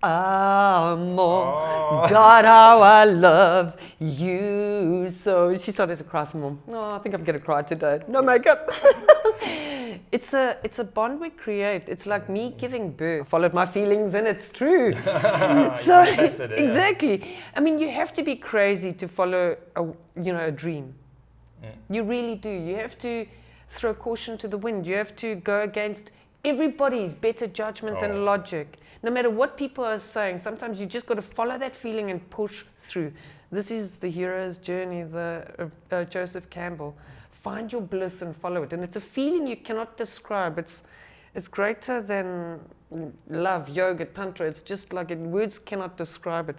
Amor, Oh. God, how I love you. So she started to cry some more. Oh, I think I'm gonna cry today. No makeup. It's a bond we create. It's like me giving birth. I followed my feelings, and it's true. You So manifested it. exactly. I mean, you have to be crazy to follow a dream. You really do. You have to throw caution to the wind. You have to go against everybody's better judgment and logic. No matter what people are saying, sometimes you just got to follow that feeling and push through. This is the hero's journey, the Joseph Campbell. Find your bliss and follow it. And it's a feeling you cannot describe. It's greater than love, yoga, tantra. It's just like words cannot describe it.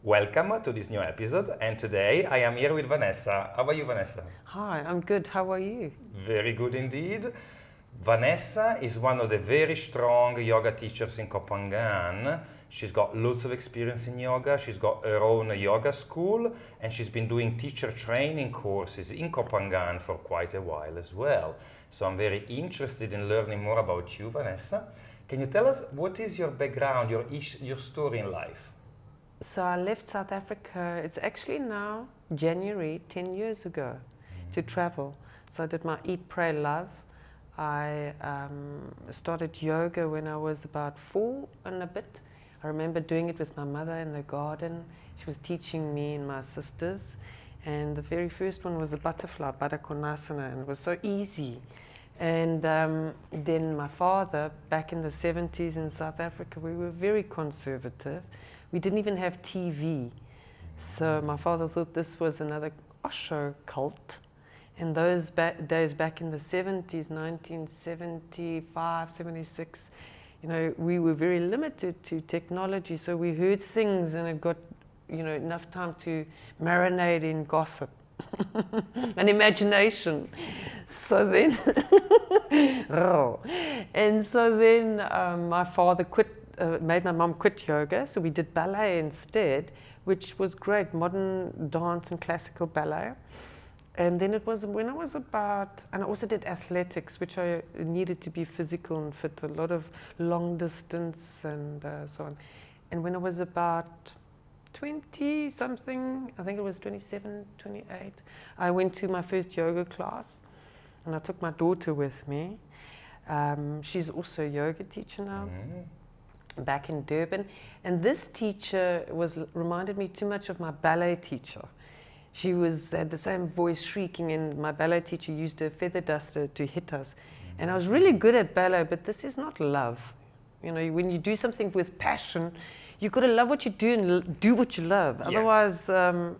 Welcome to this new episode, and today I am here with Vanessa. How are you, Vanessa? Hi, I'm good. How are you? Very good indeed. Vanessa is one of the very strong yoga teachers in Koh Phangan. She's got lots of experience in yoga. She's got her own yoga school, and she's been doing teacher training courses in Koh Phangan for quite a while as well. So I'm very interested in learning more about you, Vanessa. Can you tell us what is your background, your story in life? So I left South Africa, it's actually now January, 10 years ago, to travel. So I did my Eat, Pray, Love. I started yoga when I was about 4 and a bit. I remember doing it with my mother in the garden. She was teaching me and my sisters. And the very first one was the butterfly, Baddha Konasana, and it was so easy. And then my father, back in the 70s in South Africa, we were very conservative. We didn't even have TV. So my father thought this was another Osho cult. In those days back in the 70s, 1975, 76, we were very limited to technology. So we heard things and it got, enough time to marinate in gossip and imagination. So then, my father made my mom quit yoga, so we did ballet instead, which was great, modern dance and classical ballet. And then it was when I was and I also did athletics, which I needed to be physical and fit, a lot of long distance and so on. And when I was about 20 something, I think it was 27, 28, I went to my first yoga class, and I took my daughter with me. She's also a yoga teacher now. Back in Durban, and this teacher reminded me too much of my ballet teacher. She had the same voice, shrieking, and my ballet teacher used a feather duster to hit us. And I was really good at ballet, but this is not love. When you do something with passion, you've got to love what you do and do what you love. Yeah. Otherwise,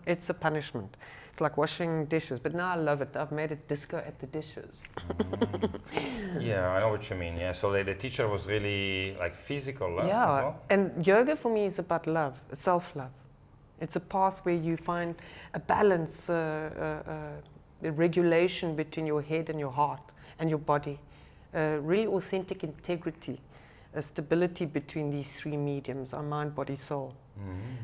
it's a punishment. It's like washing dishes, but now I love it. I've made it disco at the dishes. Yeah, I know what you mean. Yeah, so the teacher was really like physical love as well? And yoga for me is about love, self-love. It's a path where you find a balance, a regulation between your head and your heart and your body, really authentic integrity, a stability between these three mediums, our mind, body, soul.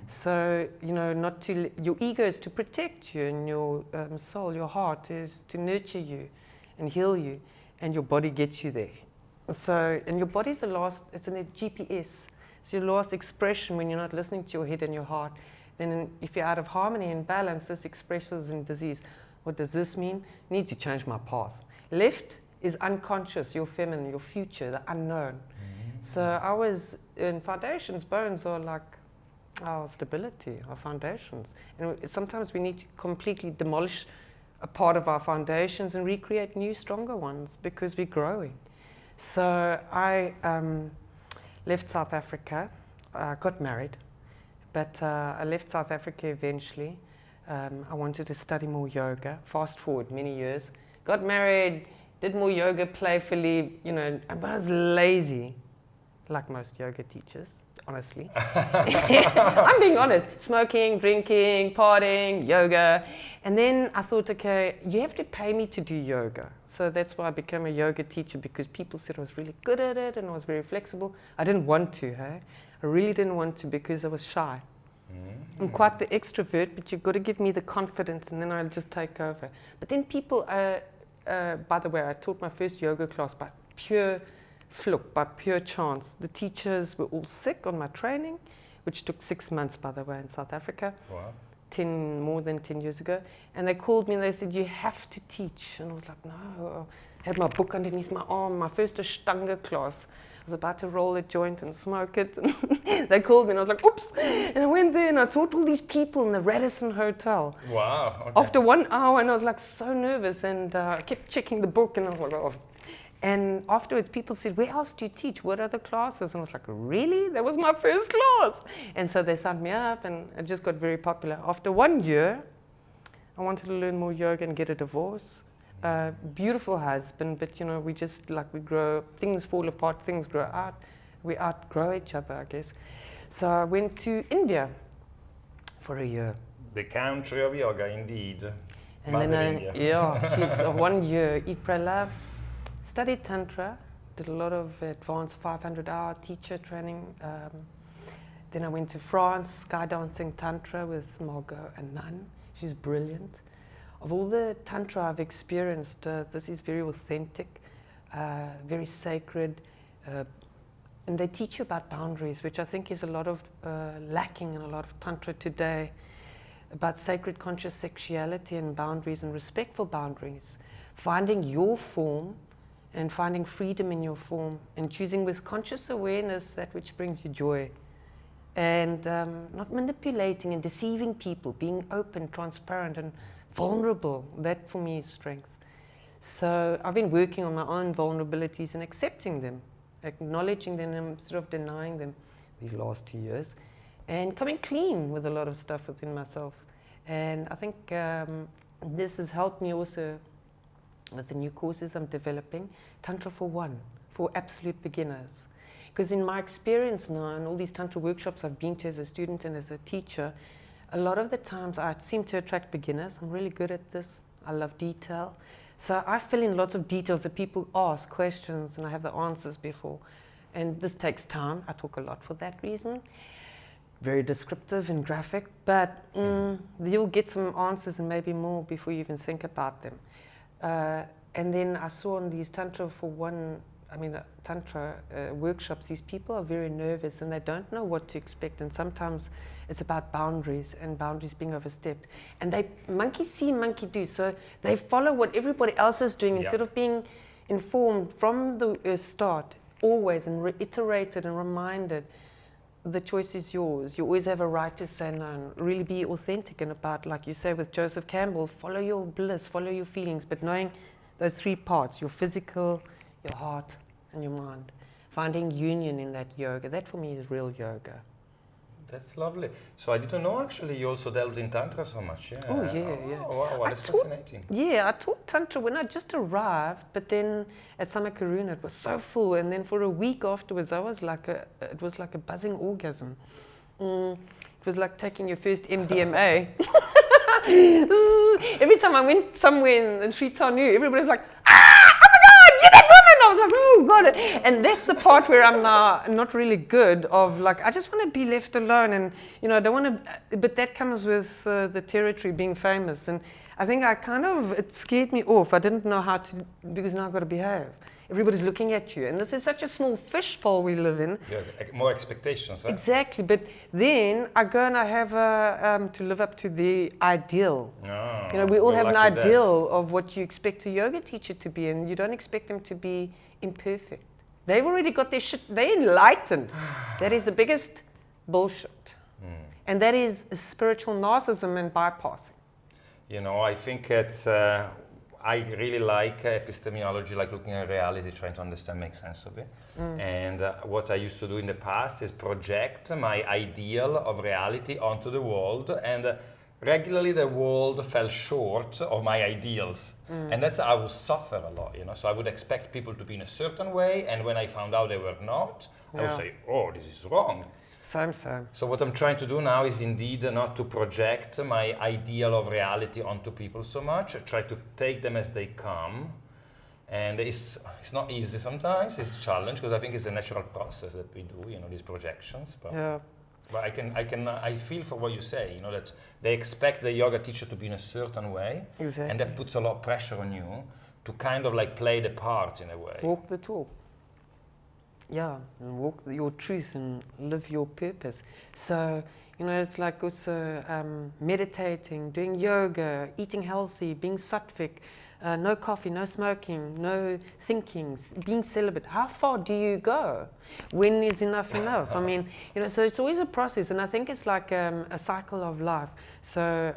So, your ego is to protect you, and your soul, your heart, is to nurture you and heal you, and your body gets you there. So, and your body's it's a GPS. It's your last expression when you're not listening to your head and your heart. Then if you're out of harmony and balance, this expresses in disease. What does this mean? I need to change my path. Left is unconscious, your feminine, your future, the unknown. So I was in foundations. Bones are like our stability, our foundations. And sometimes we need to completely demolish a part of our foundations and recreate new, stronger ones, because we're growing. So I left South Africa, got married, but I left South Africa eventually. I wanted to study more yoga. Fast forward many years, got married, did more yoga playfully, I was lazy, like most yoga teachers, honestly. I'm being honest. Smoking, drinking, partying, yoga. And then I thought, okay, you have to pay me to do yoga. So that's why I became a yoga teacher, because people said I was really good at it and I was very flexible. I didn't want to, hey? I really didn't want to, because I was shy. I'm quite the extrovert, but you've got to give me the confidence and then I'll just take over. But then people, by the way, I taught my first yoga class by pure fluke, by pure chance. The teachers were all sick on my training, which took 6 months, by the way, in South Africa. Wow. More than 10 years ago. And they called me and they said, you have to teach. And I was like, no. I had my book underneath my arm, my first Ashtanga class. I was about to roll a joint and smoke it. And they called me and I was like, oops. And I went there and I taught all these people in the Radisson Hotel. Wow. Okay. After 1 hour, and I was like so nervous and I kept checking the book and I was like, oh. And afterwards, people said, where else do you teach? What other classes? And I was like, really? That was my first class. And so they signed me up and it just got very popular. After 1 year, I wanted to learn more yoga and get a divorce. Beautiful husband, but you know, we just we grow, things fall apart, things grow out. We outgrow each other, I guess. So I went to India for a year. The country of yoga, indeed. And then geez, 1 year, eat, pray, love. Studied Tantra, did a lot of advanced 500-hour teacher training. Then I went to France, skydancing Tantra with Margot, a nun. She's brilliant. Of all the Tantra I've experienced, this is very authentic, very sacred. And they teach you about boundaries, which I think is a lot of lacking in a lot of Tantra today, about sacred conscious sexuality and boundaries and respectful boundaries. Finding your form and finding freedom in your form and choosing with conscious awareness that which brings you joy. And not manipulating and deceiving people, being open, transparent and vulnerable. That for me is strength. So I've been working on my own vulnerabilities and accepting them, acknowledging them instead of denying them these last 2 years, and coming clean with a lot of stuff within myself. And I think this has helped me also with the new courses I'm developing, Tantra for One, for absolute beginners. Because in my experience now, and all these Tantra workshops I've been to as a student and as a teacher, a lot of the times I seem to attract beginners. I'm really good at this. I love detail. So I fill in lots of details that people ask questions and I have the answers before. And this takes time. I talk a lot for that reason. Very descriptive and graphic, but you'll get some answers and maybe more before you even think about them. And then I saw on these Tantra for One, Tantra workshops, these people are very nervous and they don't know what to expect. And sometimes it's about boundaries and boundaries being overstepped. And they monkey see, monkey do. So they follow what everybody else is doing instead of being informed from the start, always, and reiterated and reminded. The choice is yours. You always have a right to say no and really be authentic and about, like you say with Joseph Campbell, follow your bliss, follow your feelings, but knowing those 3 parts, your physical, your heart, and your mind. Finding union in that yoga, that for me is real yoga. That's lovely. So I didn't know actually you also delved in Tantra so much. Yeah. Oh, yeah. Wow, that's fascinating. Yeah, I taught Tantra when I just arrived, but then at Summer Karuna it was so full, and then for a week afterwards it was like a buzzing orgasm. It was like taking your first MDMA. Every time I went somewhere in Sri Tanu, everybody was like, you're that woman! I was like, oh, God. And that's the part where I'm now not really good of I just want to be left alone and, I don't want to, but that comes with the territory being famous. And I think it scared me off. I didn't know how to, because now I've got to behave. Everybody's looking at you. And this is such a small fishbowl we live in. Yeah, more expectations. Huh? Exactly. But then I go and I have to live up to the ideal. Oh, we all have an ideal of what you expect a yoga teacher to be, and you don't expect them to be imperfect. They've already got their shit. They're enlightened. That is the biggest bullshit. And that is spiritual narcissism and bypassing. I think it's... I really like epistemology, like looking at reality, trying to understand, make sense of it. And what I used to do in the past is project my ideal of reality onto the world, and regularly the world fell short of my ideals. And that's how I would suffer a lot, So I would expect people to be in a certain way, and when I found out they were not, I would say, oh, this is wrong. Same. So what I'm trying to do now is indeed not to project my ideal of reality onto people so much. I try to take them as they come. And it's not easy sometimes, it's a challenge, because I think it's a natural process that we do, these projections. But yeah. But I feel for what you say, you know, that they expect the yoga teacher to be in a certain way. Exactly. And that puts a lot of pressure on you to kind of like play the part in a way. Walk the talk. Yeah, and walk your truth and live your purpose. So, you know, it's like also meditating, doing yoga, eating healthy, being sattvic, no coffee, no smoking, no thinking, being celibate. How far do you go? When is enough enough? I mean, you know, so it's always a process, and I think it's like a cycle of life. So,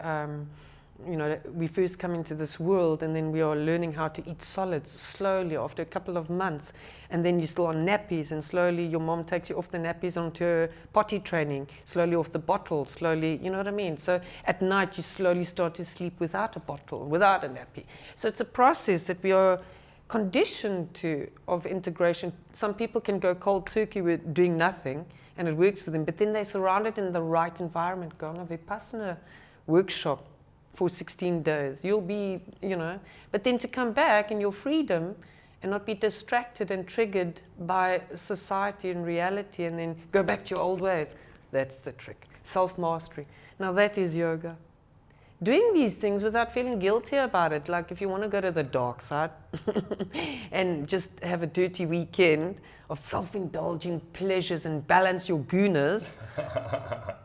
you know, we first come into this world, and then we are learning how to eat solids slowly after a couple of months, and then you're still on nappies, and slowly your mom takes you off the nappies onto her potty training, slowly off the bottle, slowly, you know what I mean? So at night you slowly start to sleep without a bottle, without a nappy. So it's a process that we are conditioned to, of integration. Some people can go cold turkey with doing nothing, and it works for them, but then they're surrounded in the right environment, go on a Vipassana workshop for 16 days. You'll be, you know, but then to come back in your freedom and not be distracted and triggered by society and reality and then go back to your old ways. That's the trick. Self-mastery. Now that is yoga. Doing these things without feeling guilty about it. Like if you want to go to the dark side and just have a dirty weekend of self-indulging pleasures and balance your gunas,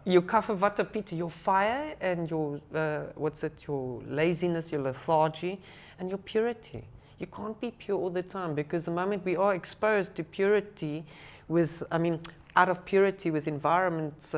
your kapha vata pitta, your fire, and your, your laziness, your lethargy, and your purity. You can't be pure all the time, because the moment we are exposed to purity with, out of purity with environments,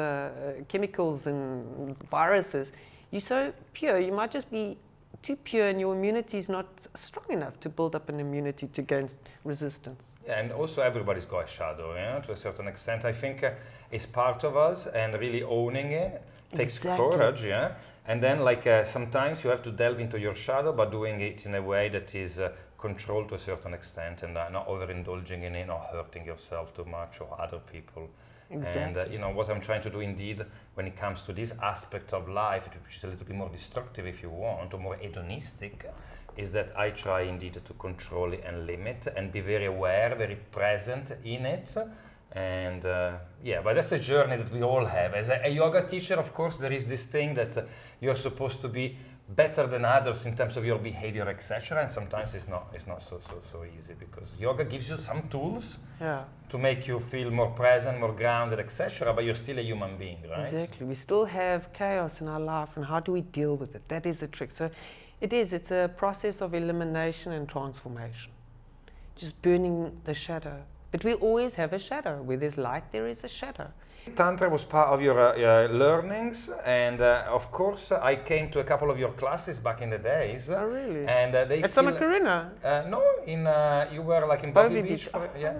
chemicals and viruses, you're so pure, you might just be too pure and your immunity is not strong enough to build up an immunity against resistance. Yeah, and also everybody's got a shadow, to a certain extent. I think it's part of us, and really owning it takes courage, yeah? And then sometimes you have to delve into your shadow, but doing it in a way that is controlled to a certain extent, and not overindulging in it, not hurting yourself too much or other people. Exactly. And what I'm trying to do indeed when it comes to this aspect of life, which is a little bit more destructive if you want, or more hedonistic, is that I try indeed to control it and limit and be very aware, very present in it. And but that's a journey that we all have. As a yoga teacher, of course, there is this thing that you're supposed to be better than others in terms of your behavior, etc. And sometimes it's not so easy, because yoga gives you some tools to make you feel more present, more grounded, etc. But you're still a human being, right? Exactly. We still have chaos in our life, and how do we deal with it? That is the trick. So it's a process of elimination and transformation. Just burning the shadow. But we always have a shadow. Where there's light, there is a shadow. Tantra was part of your learnings, and of course I came to a couple of your classes back in the days. Oh, really? And they at Samakarina? No, you were like in Bovey Beach. Oh, yes.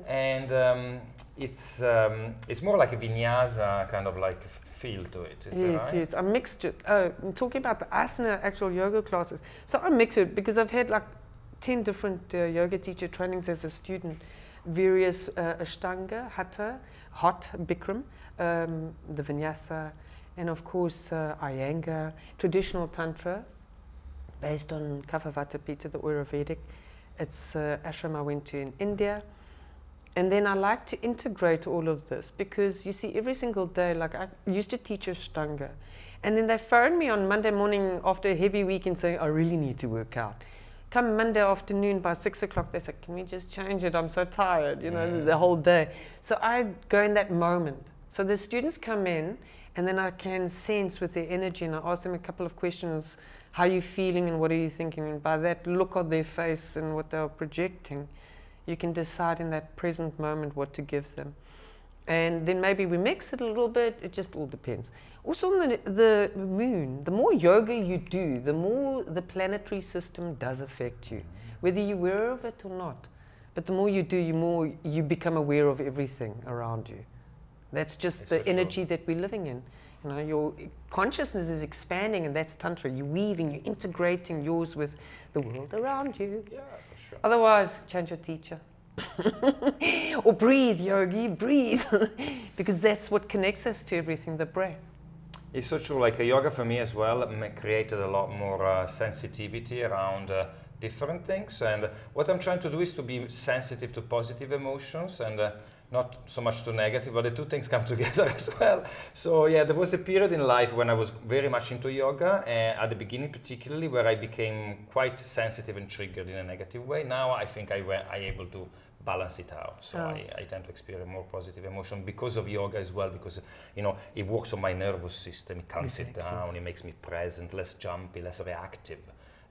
And it's more like a vinyasa kind of like feel to it. Is that right? Yes. I mixed it. I'm talking about the asana actual yoga classes. So I mix it because I've had like 10 different yoga teacher trainings as a student. Various Ashtanga, Hatha, Hot, Bikram, the Vinyasa, and of course Iyengar, traditional Tantra, based on Kapha Vata Pitta, the Ayurvedic. It's ashram I went to in India. And then I like to integrate all of this, because you see every single day, like I used to teach Ashtanga, and then they phone me on Monday morning after a heavy weekend saying, I really need to work out. Come Monday afternoon by 6 o'clock, they say, can we just change it? I'm so tired, the whole day. So I go in that moment. So the students come in, and then I can sense with their energy, and I ask them a couple of questions. How are you feeling and what are you thinking? And by that look on their face and what they're projecting, you can decide in that present moment what to give them. And then maybe we mix it a little bit. It just all depends. Also on the moon, the more yoga you do, the more the planetary system does affect you, whether you're aware of it or not. But the more you do, you become aware of everything around you. That's just the energy that we're living in. Your consciousness is expanding, and that's Tantra. You're weaving, you're integrating yours with the world around you. Yeah, for sure. Otherwise, change your teacher. Or breathe, yogi, breathe. Because that's what connects us to everything, the breath. It's so true. Like yoga for me as well created a lot more sensitivity around different things. And what I'm trying to do is to be sensitive to positive emotions and not so much to negative, but the two things come together as well. So yeah, there was a period in life when I was very much into yoga, at the beginning particularly, where I became quite sensitive and triggered in a negative way. Now I think I'm able to balance it out. So I tend to experience more positive emotion because of yoga as well, because it works on my nervous system, it calms it down, it makes me present, less jumpy, less reactive.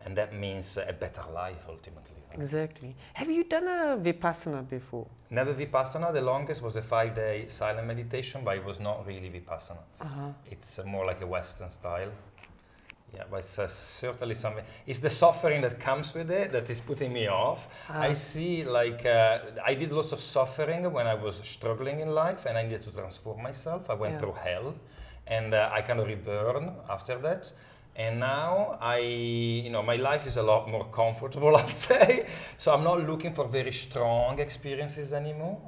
And that means a better life ultimately. Exactly. Have you done a Vipassana before? Never Vipassana. The longest was a 5-day silent meditation, but it was not really Vipassana. It's more like a Western style. Yeah, but it's certainly something. It's the suffering that comes with it that is putting me off. I see, I did lots of suffering when I was struggling in life, and I needed to transform myself. I went through hell, and I kind of reborn after that. And now my life is a lot more comfortable, I'd say. So I'm not looking for very strong experiences anymore.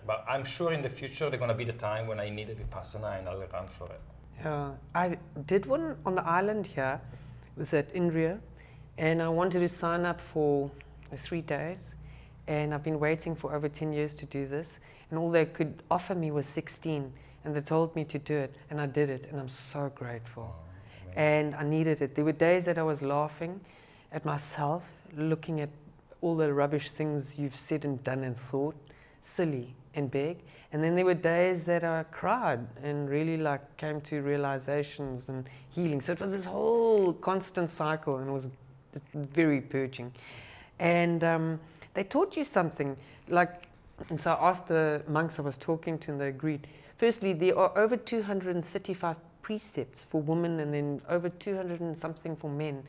But I'm sure in the future there's going to be the time when I need a Vipassana and I'll run for it. I did one on the island here. It was at Indria, and I wanted to sign up for 3 days. And I've been waiting for over 10 years to do this. And all they could offer me was 16. And they told me to do it, and I did it, and I'm so grateful. And I needed it. There were days that I was laughing at myself, looking at all the rubbish things you've said and done and thought, silly and big. And then there were days that I cried and really came to realizations and healing. So it was this whole constant cycle, and it was very purging. And they taught you something. And so I asked the monks I was talking to, and they agreed. Firstly, there are over 235 precepts for women, and then over 200 and something for men,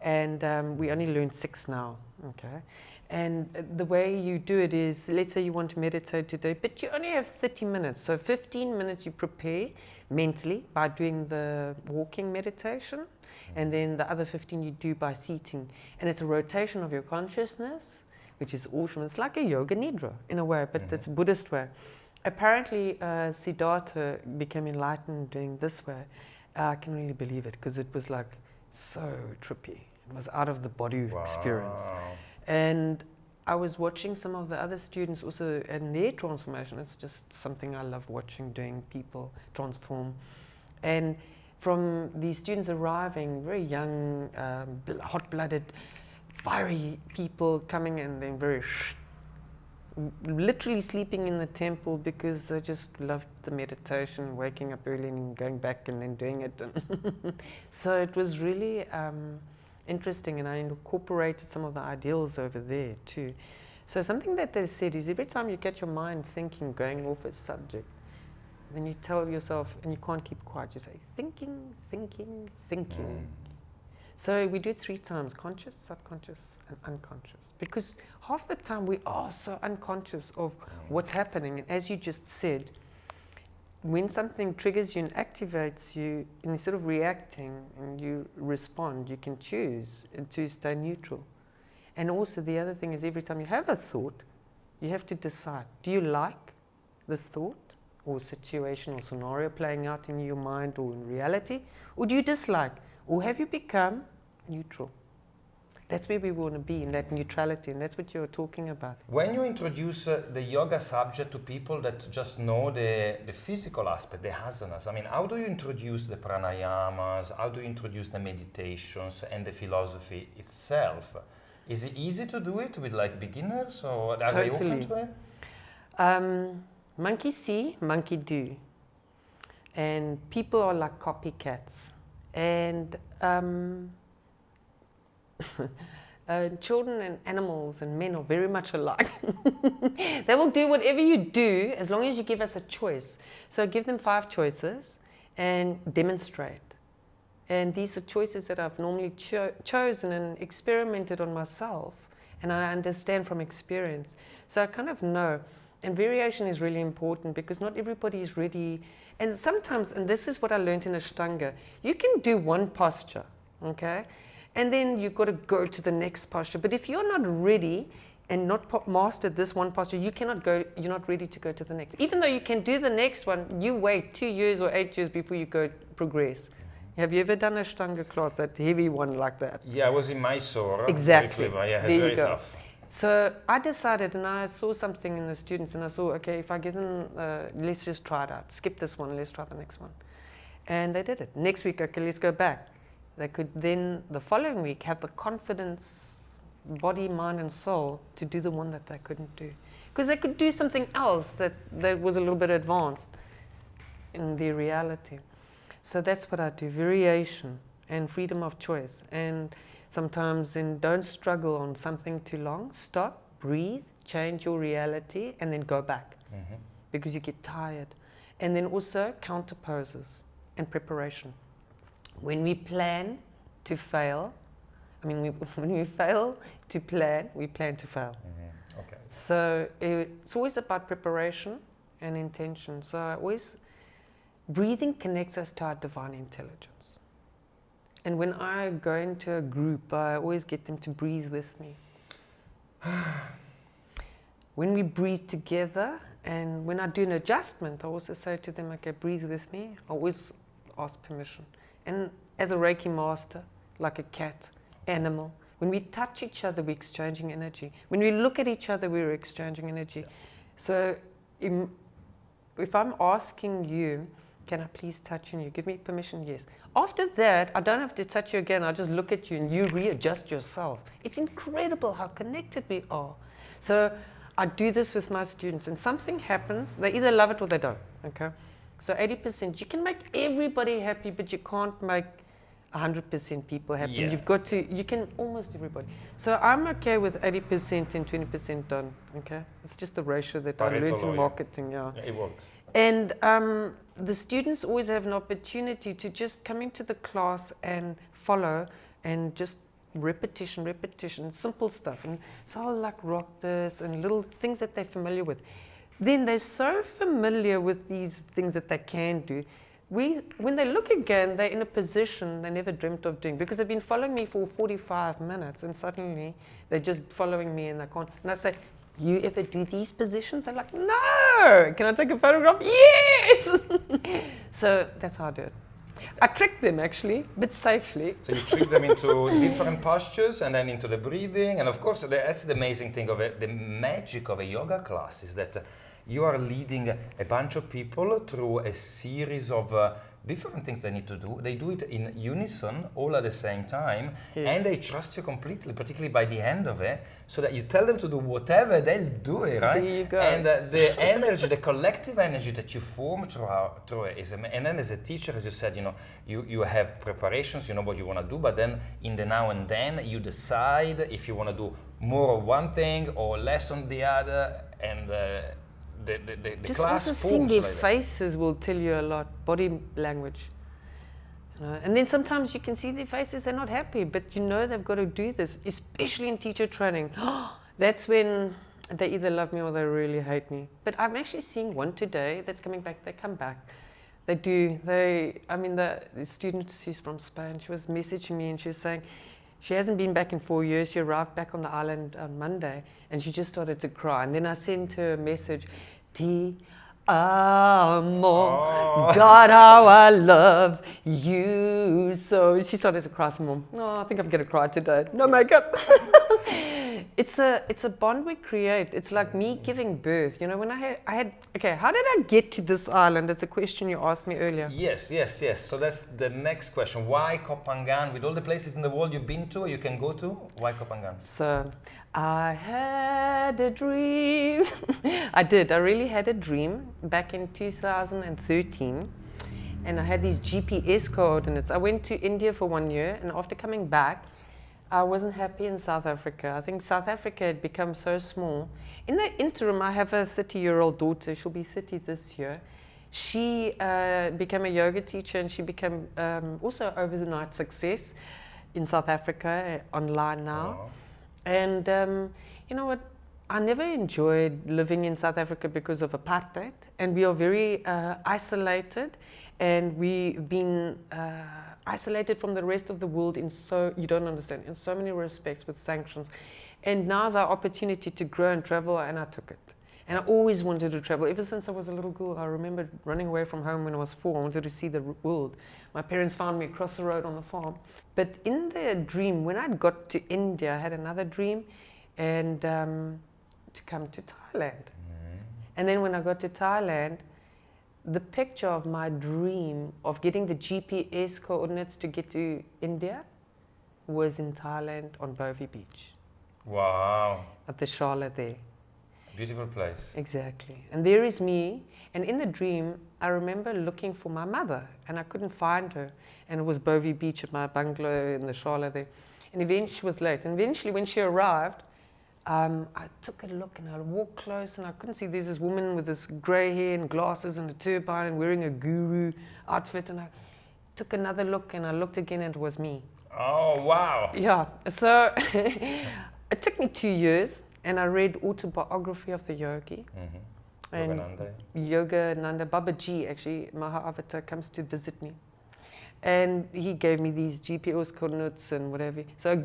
and we only learn 6 now. Okay, and the way you do it is, let's say you want to meditate today, but you only have 30 minutes. So 15 minutes you prepare mentally by doing the walking meditation, and then the other 15 you do by seating, and it's a rotation of your consciousness, which is awesome. It's like a yoga nidra in a way, but it's a Buddhist way. Apparently, Siddhartha became enlightened doing this way. I can really believe it, because it was so trippy. It was out of the body experience. And I was watching some of the other students also and their transformation. It's just something I love watching, doing people transform. And from these students arriving, very young, hot-blooded, fiery people coming in, then very literally sleeping in the temple because they just loved the meditation, waking up early and going back and then doing it. So it was really interesting, and I incorporated some of the ideals over there too. So something that they said is, every time you get your mind thinking, going off a subject, then you tell yourself, and you can't keep quiet, you say, thinking, thinking, thinking. So we do it 3 times, conscious, subconscious, and unconscious. Because half the time we are so unconscious of what's happening. And as you just said, when something triggers you and activates you, instead of reacting and you respond, you can choose to stay neutral. And also the other thing is, every time you have a thought, you have to decide, do you like this thought or situation or scenario playing out in your mind or in reality? Or do you dislike? Or have you become neutral? That's where we want to be, in that neutrality, and that's what you're talking about. When you introduce the yoga subject to people that just know the physical aspect, the asanas, I mean, how do you introduce the pranayamas? How do you introduce the meditations and the philosophy itself? Is it easy to do it with beginners, or are they open to it? Monkey see, monkey do. And people are like copycats. And children and animals and men are very much alike. They will do whatever you do as long as you give us a choice. So give them 5 choices and demonstrate. And these are choices that I've normally chosen and experimented on myself, and I understand from experience. So I kind of know. And variation is really important, because not everybody is ready. And sometimes, and this is what I learned in Ashtanga, you can do one posture, okay? And then you've got to go to the next posture. But if you're not ready and not mastered this one posture, you cannot go, you're not ready to go to the next. Even though you can do the next one, you wait 2 years or 8 years before you go progress. Have you ever done a Ashtanga class, that heavy one like that? Yeah, I was in Mysore. Exactly. Yeah, it's there very you go. tough. So I decided, and I saw something in the students, and I saw, okay, if I give them, let's just try it out. Skip this one, let's try the next one. And they did it. Next week, okay, let's go back. They could then, the following week, have the confidence, body, mind, and soul to do the one that they couldn't do. Because they could do something else that was a little bit advanced in their reality. So that's what I do, variation and freedom of choice. And sometimes then don't struggle on something too long. Stop, breathe, change your reality, and then go back. Because you get tired. And then also counter poses and preparation. When we plan to fail, when we fail to plan, we plan to fail. Okay. So it's always about preparation and intention. So breathing connects us to our divine intelligence. And when I go into a group, I always get them to breathe with me. When we breathe together, and when I do an adjustment, I also say to them, okay, breathe with me. I always ask permission. And as a Reiki master, like a cat, animal, when we touch each other, we're exchanging energy. When we look at each other, we're exchanging energy. So if I'm asking you, can I please touch you? Give me permission, yes. After that, I don't have to touch you again. I just look at you and you readjust yourself. It's incredible how connected we are. So I do this with my students, and something happens, they either love it or they don't, okay? So 80%, you can make everybody happy, but you can't make 100% people happy. Yeah. You've got to, you can almost everybody. So I'm okay with 80% and 20% done, okay? It's just the ratio that I learned in marketing, yeah. It works. And the students always have an opportunity to just come into the class and follow and just repetition, simple stuff. And so I'll like rock this and little things that they're familiar with. Then they're so familiar with these things that they can do. When they look again, they're in a position they never dreamt of doing because they've been following me for 45 minutes and suddenly they're just following me and they can't. And I say, you ever do these positions? They're like, no! Can I take a photograph? Yes! So that's how I do it. I trick them actually, but safely. So you trick them into different postures and then into the breathing. And of course, that's the amazing thing of it. The magic of a yoga class is that you are leading a bunch of people through a series of different things they need to do. They do it in unison, all at the same time, and they trust you completely, particularly by the end of it, so that you tell them to do whatever, they'll do it, right? There you go. And the energy, the collective energy that you form through it is amazing. And then as a teacher, as you said, you have preparations, you know what you want to do, but then in the now and then, you decide if you want to do more of one thing or less on the other, and the just class also seeing their like faces will tell you a lot, body language. And then sometimes you can see their faces, they're not happy, but you know they've got to do this, especially in teacher training. That's when they either love me or they really hate me. But I'm actually seeing one today that's coming back, they come back. The student, she's from Spain, she was messaging me and she was saying, she hasn't been back in 4 years. She arrived back on the island on Monday and she just started to cry. And then I sent her a message, Ti amo, God, how I love you. So she started to cry some more. Oh, I think I'm going to cry today. No makeup. It's a bond we create. It's like me giving birth. You know, when I had, okay, how did I get to this island? That's a question you asked me earlier. Yes. So that's the next question. Why Koh Phangan? With all the places in the world you've been to, you can go to, why Koh Phangan? So I had a dream. I did. I really had a dream back in 2013. And I had these GPS coordinates. I went to India for 1 year, and after coming back, I wasn't happy in South Africa. I think South Africa had become so small. In the interim, I have a 30-year-old daughter. She'll be 30 this year. She became a yoga teacher, and she became also overnight success in South Africa, online now. Oh. And you know what? I never enjoyed living in South Africa because of apartheid, and we are very isolated, and we've been isolated from the rest of the world in so many respects with sanctions. And now's our opportunity to grow and travel, and I took it. And I always wanted to travel. Ever since I was a little girl, I remember running away from home when I was 4. I wanted to see the world. My parents found me across the road on the farm. But in the dream, when I got to India, I had another dream, and to come to Thailand. And then when I got to Thailand, the picture of my dream of getting the GPS coordinates to get to India was in Thailand on Bovi Beach. Wow. At the Shala there. Beautiful place. Exactly. And there is me. And in the dream, I remember looking for my mother and I couldn't find her. And it was Bovi Beach at my bungalow in the Shala there. And eventually she was late. And eventually when she arrived, I took a look and I walked close and I couldn't see. There's this woman with this grey hair and glasses and a turban and wearing a guru outfit. And I took another look and I looked again and it was me. Oh, wow. Yeah. So it took me 2 years and I read Autobiography of the Yogi. And Yoga Nanda Babaji, actually, Mahavatar comes to visit me. And he gave me these GPS coordinates and whatever. So I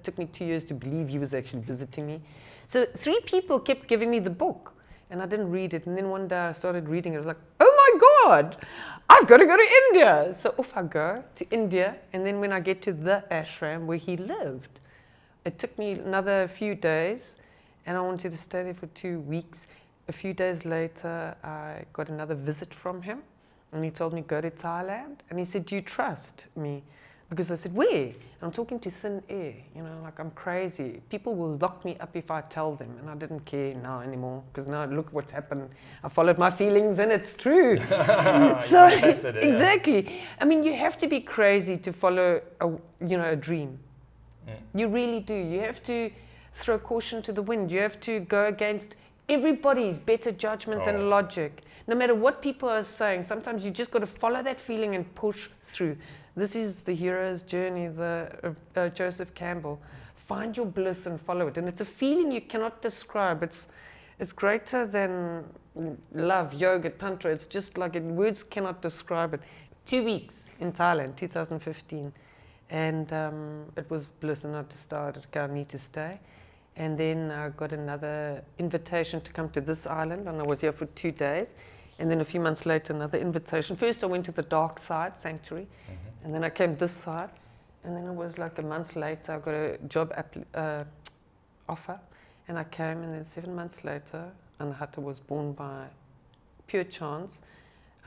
took me 2 years to believe he was actually visiting me. So 3 people kept giving me the book and I didn't read it. And then one day I started reading it. I was like, oh my God, I've got to go to India. So off I go to India. And then when I get to the ashram where he lived, it took me another few days and I wanted to stay there for 2 weeks. A few days later, I got another visit from him. And he told me, go to Thailand. And he said, do you trust me? Because I said, where? And I'm talking to thin air, like I'm crazy. People will lock me up if I tell them. And I didn't care now anymore, because now look what's happened. I followed my feelings and it's true. So, exactly. I mean, you have to be crazy to follow a dream. You really do. You have to throw caution to the wind. You have to go against everybody's better judgment and logic. No matter what people are saying, sometimes you just got to follow that feeling and push through. This is the hero's journey, the Joseph Campbell. Find your bliss and follow it. And it's a feeling you cannot describe. It's greater than love, yoga, Tantra. It's just like words cannot describe it. 2 weeks in Thailand, 2015. And it was bliss, and I decided I need to stay. And then I got another invitation to come to this island, and I was here for 2 days. And then a few months later, another invitation. First, I went to the dark side, sanctuary, and then I came this side. And then it was like a month later, I got a job offer, and I came. And then 7 months later, Anahata was born by pure chance.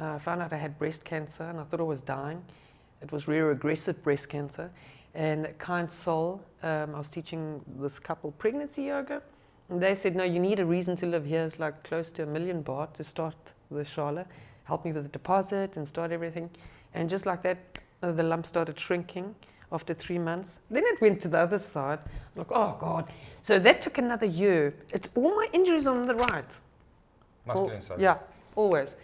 I found out I had breast cancer, and I thought I was dying. It was rare aggressive breast cancer. And kind soul, I was teaching this couple pregnancy yoga, and they said, no, you need a reason to live here. It's like close to 1 million baht to start the Shala. Help me with the deposit and start everything. And just like that, the lump started shrinking after 3 months. Then it went to the other side. I'm like, oh God. So that took another year. It's all my injuries on the right. Masculine side. Yeah, always.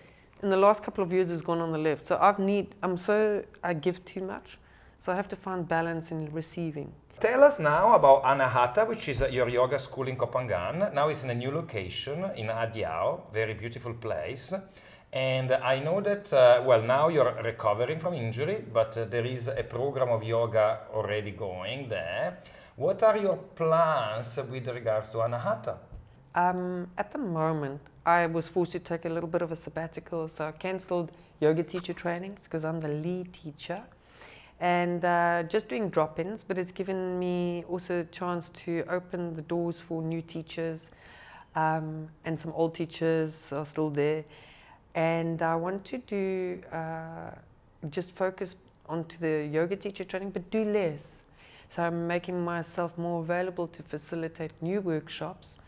In the last couple of years, it's gone on the left. So I give too much. So I have to find balance in receiving. Tell us now about Anahata, which is your yoga school in Koh Phangan. Now it's in a new location in Adiao, very beautiful place. And I know that, now you're recovering from injury, but there is a program of yoga already going there. What are your plans with regards to Anahata? At the moment, I was forced to take a little bit of a sabbatical, so I cancelled yoga teacher trainings because I'm the lead teacher. And just doing drop-ins, but it's given me also a chance to open the doors for new teachers, and some old teachers are still there. And I want to do, just focus onto the yoga teacher training, but do less. So I'm making myself more available to facilitate new workshops.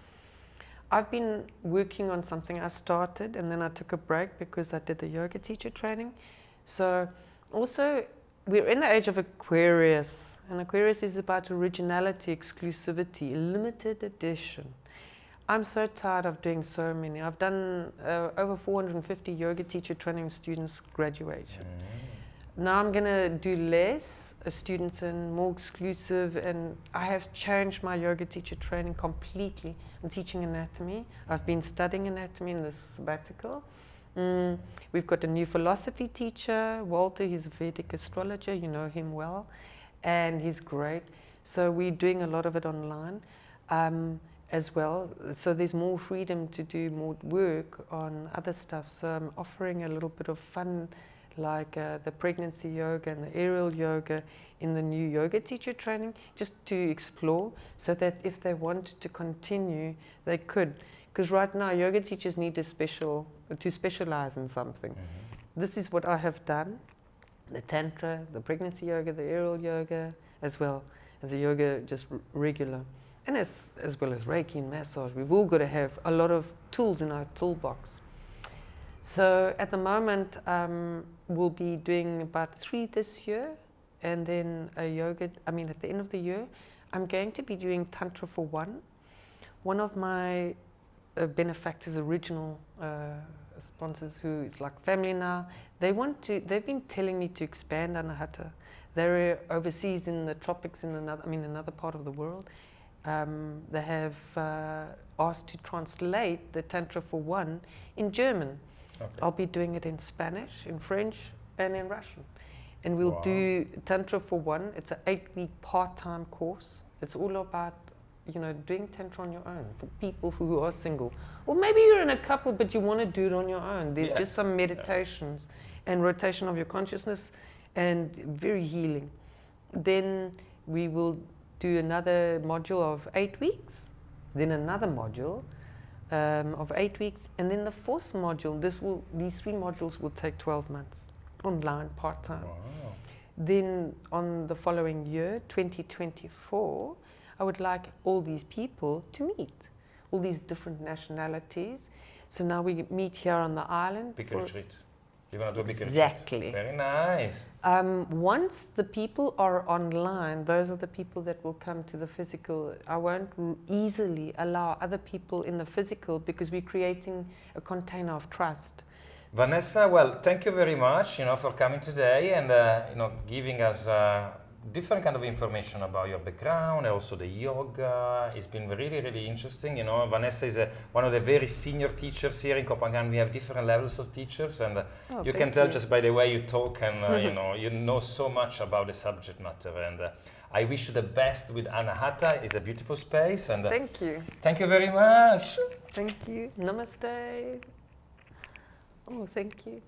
I've been working on something I started, and then I took a break because I did the yoga teacher training. So also, we're in the age of Aquarius, and Aquarius is about originality, exclusivity, limited edition. I'm so tired of doing so many. I've done over 450 yoga teacher training students graduation. Now I'm going to do less students and more exclusive, and I have changed my yoga teacher training completely. I'm teaching anatomy. I've been studying anatomy in this sabbatical. We've got a new philosophy teacher, Walter. He's a Vedic astrologer, you know him well, and he's great. So we're doing a lot of it online as well. So there's more freedom to do more work on other stuff. So I'm offering a little bit of fun like the pregnancy yoga and the aerial yoga in the new yoga teacher training, just to explore, so that if they wanted to continue, they could. Because right now, yoga teachers need to specialize in something. This is what I have done: the Tantra, the pregnancy yoga, the aerial yoga, as well as the yoga just regular. And as well as Reiki and massage. We've all got to have a lot of tools in our toolbox. So at the moment, we'll be doing about 3 this year, and then a yoga, at the end of the year, I'm going to be doing Tantra for One. One of my benefactors, original sponsors, who is like family now, they've been telling me to expand Anahata. They're overseas in the tropics in another part of the world. They have asked to translate the Tantra for One in German. Okay. I'll be doing it in Spanish, in French, and in Russian. And we'll do Tantra for One. It's an 8-week part-time course. It's all about, doing Tantra on your own for people who are single. Or maybe you're in a couple, but you want to do it on your own. There's just some meditations and rotation of your consciousness, and very healing. Then we will do another module of 8 weeks, then another module of 8 weeks, and then the 4th module. These 3 modules will take 12 months, online, part-time. Wow. Then on the following year, 2024, I would like all these people to meet, all these different nationalities. So now we meet here on the island. Big retreat. You're going to do a big retreat. Exactly. Very nice. Once the people are online, those are the people that will come to the physical. I won't easily allow other people in the physical, because we're creating a container of trust. Vanessa, well, thank you very much, for coming today and, giving us different kind of information about your background and also the yoga. It's been really, really interesting. Vanessa is one of the very senior teachers here in Koh Phangan. We have different levels of teachers, and you can tell just by the way you talk, and you know so much about the subject matter. And I wish you the best with Anahata. It's a beautiful space. And thank you. Thank you very much. Thank you. Namaste. Oh, thank you.